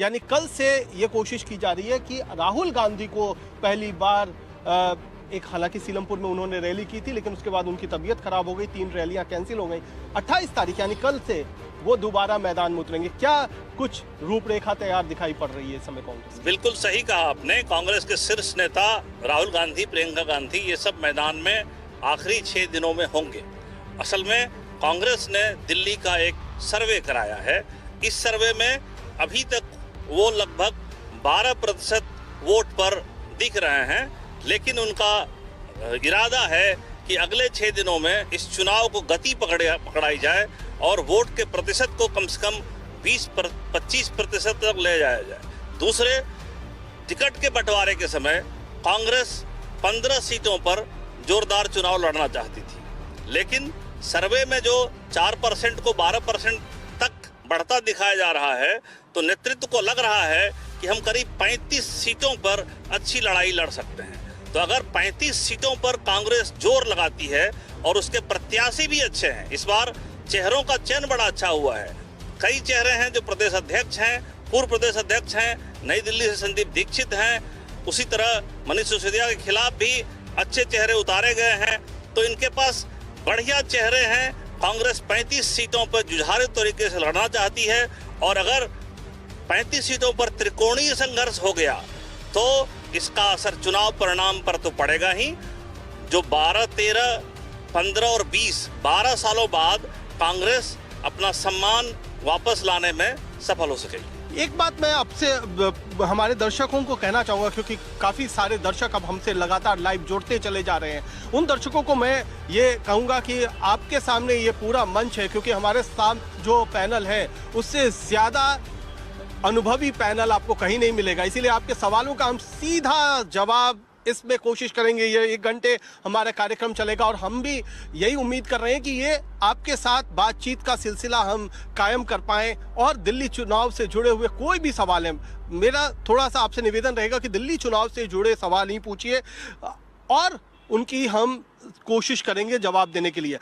यानी कल से ये कोशिश की जा रही है कि राहुल गांधी को पहली बार एक, हालांकि सीलमपुर में उन्होंने रैली की थी लेकिन उसके बाद उनकी तबीयत खराब हो गई, 3 रैलियां कैंसिल हो गई। 28 तारीख यानी कल से वो दोबारा मैदान में उतरेंगे। क्या कुछ रूपरेखा तैयार दिखाई पड़ रही है इस समय कांग्रेस? बिल्कुल सही कहा आपने। कांग्रेस के शीर्ष नेता राहुल गांधी, प्रियंका गांधी, ये सब मैदान में आखिरी 6 दिनों में होंगे। असल में कांग्रेस ने दिल्ली का एक सर्वे कराया है। इस सर्वे में अभी तक वो लगभग 12% वोट पर दिख रहे हैं, लेकिन उनका इरादा है कि अगले 6 दिनों में इस चुनाव को गति पकड़ाई जाए और वोट के प्रतिशत को कम से कम 20-25% तक ले जाया जाए। दूसरे, टिकट के बंटवारे के समय कांग्रेस 15 सीटों पर जोरदार चुनाव लड़ना चाहती थी, लेकिन सर्वे में जो 4% को 12% तक बढ़ता दिखाया जा रहा है, तो नेतृत्व को लग रहा है कि हम करीब 35 सीटों पर अच्छी लड़ाई लड़ सकते हैं। तो अगर 35 सीटों पर कांग्रेस जोर लगाती है और उसके प्रत्याशी भी अच्छे हैं, इस बार चेहरों का चयन बड़ा अच्छा हुआ है। कई चेहरे हैं जो प्रदेश अध्यक्ष हैं, पूर्व प्रदेश अध्यक्ष हैं, नई दिल्ली से संदीप दीक्षित हैं, उसी तरह मनीष सिसोदिया के खिलाफ भी अच्छे चेहरे उतारे गए हैं। तो इनके पास बढ़िया चेहरे हैं। कांग्रेस 35 सीटों पर जुझारू तरीके से लड़ना चाहती है और अगर 35 सीटों पर त्रिकोणीय संघर्ष हो गया तो इसका असर चुनाव परिणाम पर तो पड़ेगा ही। जो 12, 13, 15 और 20 12 सालों बाद कांग्रेस अपना सम्मान वापस लाने में सफल हो सकेगी। एक बात मैं आपसे, हमारे दर्शकों को कहना चाहूंगा, क्योंकि काफी सारे दर्शक अब हमसे लगातार लाइव जोड़ते चले जा रहे हैं, उन दर्शकों को मैं ये कहूंगा कि आपके सामने ये पूरा मंच है, क्योंकि हमारे साथ जो पैनल है उससे ज्यादा अनुभवी पैनल आपको कहीं नहीं मिलेगा, इसीलिए आपके सवालों का हम सीधा जवाब इसमें कोशिश करेंगे। ये 1 घंटे हमारा कार्यक्रम चलेगा और हम भी यही उम्मीद कर रहे हैं कि ये आपके साथ बातचीत का सिलसिला हम कायम कर पाएं और दिल्ली चुनाव से जुड़े हुए कोई भी सवाल है, मेरा थोड़ा सा आपसे निवेदन रहेगा कि दिल्ली चुनाव से जुड़े सवाल ही पूछिए और उनकी हम कोशिश करेंगे जवाब देने के लिए।